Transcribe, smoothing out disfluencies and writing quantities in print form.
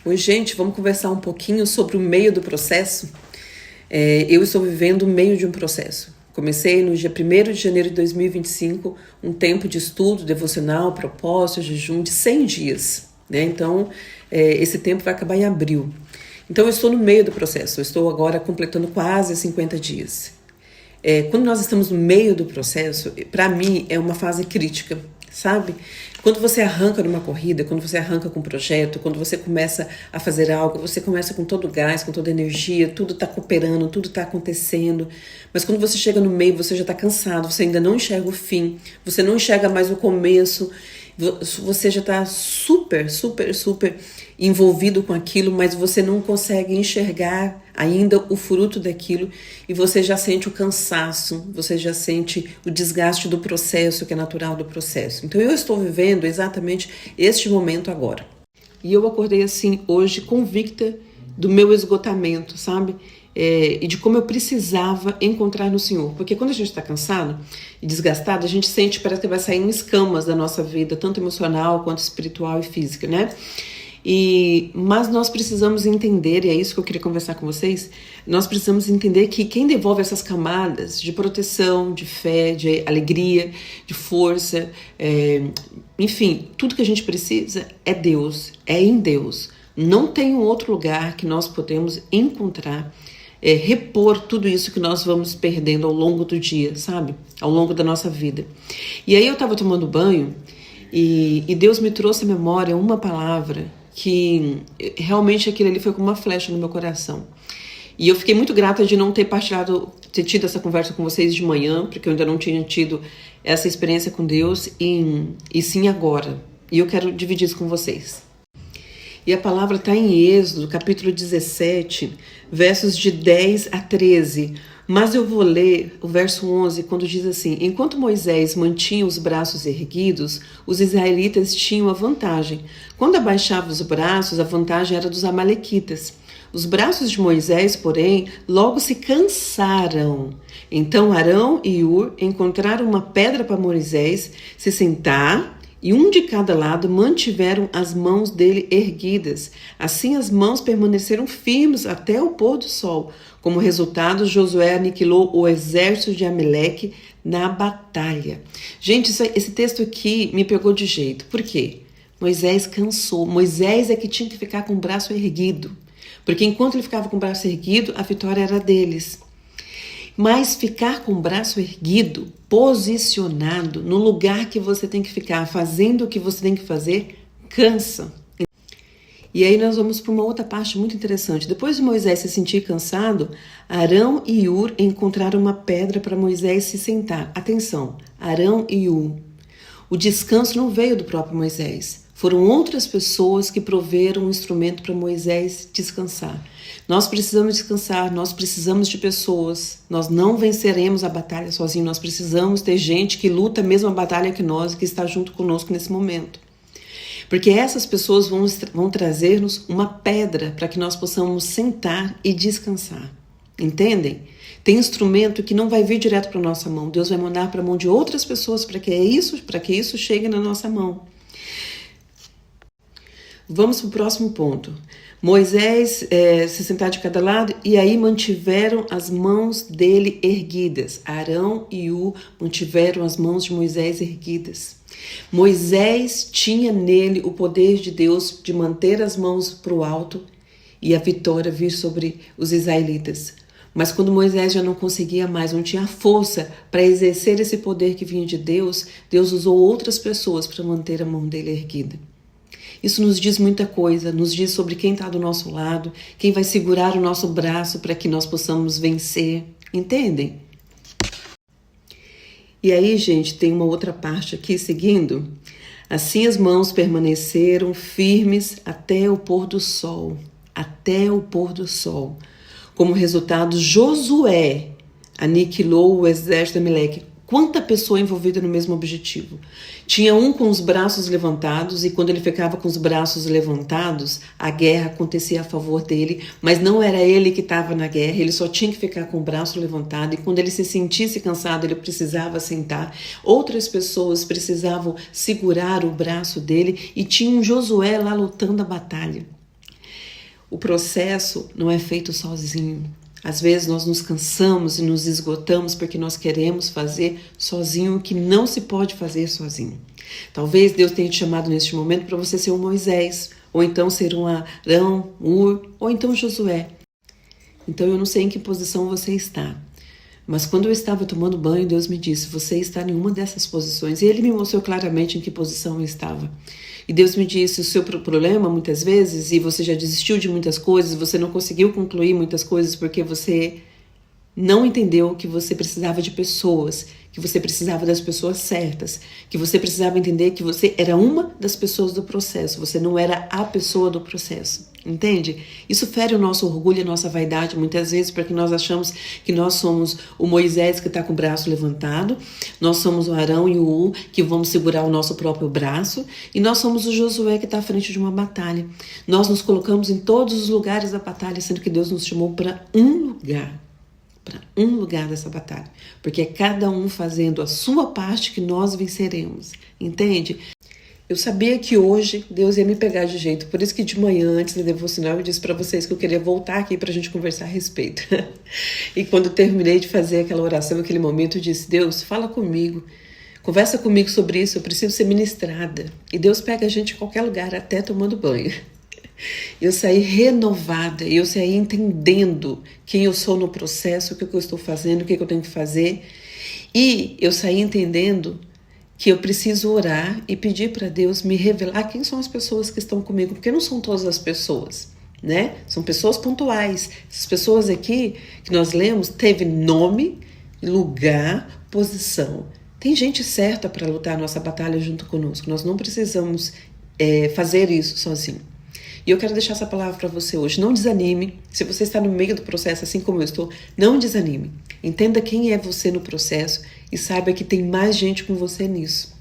Oi, gente, vamos conversar um pouquinho sobre o meio do processo. Eu estou vivendo o meio de um processo. Comecei no dia 1º de janeiro de 2025, um tempo de estudo, devocional, propósito, jejum de 100 dias. Né? Então, esse tempo vai acabar em abril. Então, eu estou no meio do processo. Eu estou agora completando quase 50 dias. Quando nós estamos no meio do processo, para mim, é uma fase crítica, sabe? Quando você arranca numa corrida, quando você arranca com um projeto, quando você começa a fazer algo, você começa com todo o gás, com toda a energia, tudo está cooperando, tudo está acontecendo. Mas quando você chega no meio, você já está cansado, você ainda não enxerga o fim, você não enxerga mais o começo, você já está super envolvido com aquilo, mas você não consegue enxergar ainda o fruto daquilo e você já sente o cansaço, você já sente o desgaste do processo, que é natural do processo. Então eu estou vivendo exatamente este momento agora. E eu acordei assim hoje convicta do meu esgotamento, sabe? E de como eu precisava encontrar no Senhor. Porque quando a gente está cansado e desgastado, a gente sente, parece que vai saindo escamas da nossa vida, tanto emocional quanto espiritual e física, né? Mas nós precisamos entender, e é isso que eu queria conversar com vocês, nós precisamos entender que quem devolve essas camadas de proteção, de fé, de alegria, de força, enfim, tudo que a gente precisa é Deus, é em Deus. Não tem um outro lugar que nós podemos encontrar, repor tudo isso que nós vamos perdendo ao longo do dia, sabe? Ao longo da nossa vida. E aí eu estava tomando banho e Deus me trouxe à memória uma palavra que realmente aquilo ali foi como uma flecha no meu coração. E eu fiquei muito grata de não ter tido essa conversa com vocês de manhã, porque eu ainda não tinha tido essa experiência com Deus, e sim agora. E eu quero dividir isso com vocês. E a palavra está em Êxodo, capítulo 17, versos de 10 a 13. Mas eu vou ler o verso 11, quando diz assim: enquanto Moisés mantinha os braços erguidos, os israelitas tinham a vantagem. Quando abaixava os braços, a vantagem era dos amalequitas. Os braços de Moisés, porém, logo se cansaram. Então Arão e Hur encontraram uma pedra para Moisés se sentar, e um de cada lado mantiveram as mãos dele erguidas. Assim as mãos permaneceram firmes até o pôr do sol. Como resultado, Josué aniquilou o exército de Amaleque na batalha. Gente, esse texto aqui me pegou de jeito. Por quê? Moisés cansou. Moisés é que tinha que ficar com o braço erguido. Porque enquanto ele ficava com o braço erguido, a vitória era deles. Mas ficar com o braço erguido, posicionado, no lugar que você tem que ficar, fazendo o que você tem que fazer, cansa. E aí nós vamos para uma outra parte muito interessante. Depois de Moisés se sentir cansado, Arão e Hur encontraram uma pedra para Moisés se sentar. Atenção, Arão e Hur. O descanso não veio do próprio Moisés. Foram outras pessoas que proveram um instrumento para Moisés descansar. Nós precisamos descansar, nós precisamos de pessoas. Nós não venceremos a batalha sozinhos, nós precisamos ter gente que luta a mesma batalha que nós, que está junto conosco nesse momento. Porque essas pessoas vão trazer-nos uma pedra para que nós possamos sentar e descansar. Entendem? Tem instrumento que não vai vir direto para a nossa mão. Deus vai mandar para a mão de outras pessoas para que isso chegue na nossa mão. Vamos para o próximo ponto. Moisés se sentar de cada lado e aí mantiveram as mãos dele erguidas. Arão e Hur mantiveram as mãos de Moisés erguidas. Moisés tinha nele o poder de Deus de manter as mãos para o alto e a vitória vir sobre os israelitas. Mas quando Moisés já não conseguia mais, não tinha força para exercer esse poder que vinha de Deus, Deus usou outras pessoas para manter a mão dele erguida. Isso nos diz muita coisa, nos diz sobre quem está do nosso lado, quem vai segurar o nosso braço para que nós possamos vencer. Entendem? E aí, gente, tem uma outra parte aqui seguindo. Assim as mãos permaneceram firmes até o pôr do sol. Até o pôr do sol. Como resultado, Josué aniquilou o exército de Amaleque. Quanta pessoa envolvida no mesmo objetivo. Tinha um com os braços levantados e quando ele ficava com os braços levantados, a guerra acontecia a favor dele, mas não era ele que estava na guerra, ele só tinha que ficar com o braço levantado e quando ele se sentisse cansado, ele precisava sentar. Outras pessoas precisavam segurar o braço dele e tinha um Josué lá lutando a batalha. O processo não é feito sozinho. Às vezes nós nos cansamos e nos esgotamos porque nós queremos fazer sozinho o que não se pode fazer sozinho. Talvez Deus tenha te chamado neste momento para você ser um Moisés, ou então ser um Arão, Ur, ou então Josué. Então eu não sei em que posição você está. Mas quando eu estava tomando banho, Deus me disse, você está em uma dessas posições. E Ele me mostrou claramente em que posição eu estava. E Deus me disse, o seu problema muitas vezes, e você já desistiu de muitas coisas, você não conseguiu concluir muitas coisas porque você não entendeu que você precisava de pessoas, que você precisava das pessoas certas, que você precisava entender que você era uma das pessoas do processo, você não era a pessoa do processo, entende? Isso fere o nosso orgulho e a nossa vaidade muitas vezes porque nós achamos que nós somos o Moisés que está com o braço levantado, nós somos o Arão e o Ur que vamos segurar o nosso próprio braço e nós somos o Josué que está à frente de uma batalha. Nós nos colocamos em todos os lugares da batalha, sendo que Deus nos chamou para um lugar dessa batalha, porque é cada um fazendo a sua parte que nós venceremos, entende? Eu sabia que hoje Deus ia me pegar de jeito, por isso que de manhã, antes da devocional, eu disse para vocês que eu queria voltar aqui para a gente conversar a respeito. E quando eu terminei de fazer aquela oração, aquele momento, eu disse, Deus, fala comigo, conversa comigo sobre isso, eu preciso ser ministrada. E Deus pega a gente em qualquer lugar, até tomando banho. Eu saí renovada, eu saí entendendo quem eu sou no processo, o que eu estou fazendo, o que eu tenho que fazer. E eu saí entendendo que eu preciso orar e pedir para Deus me revelar quem são as pessoas que estão comigo, porque não são todas as pessoas, né? São pessoas pontuais. Essas pessoas aqui que nós lemos teve nome, lugar, posição. Tem gente certa para lutar a nossa batalha junto conosco. Nós não precisamos fazer isso sozinho. E eu quero deixar essa palavra para você hoje. Não desanime. Se você está no meio do processo, assim como eu estou, não desanime. Entenda quem é você no processo e saiba que tem mais gente com você nisso.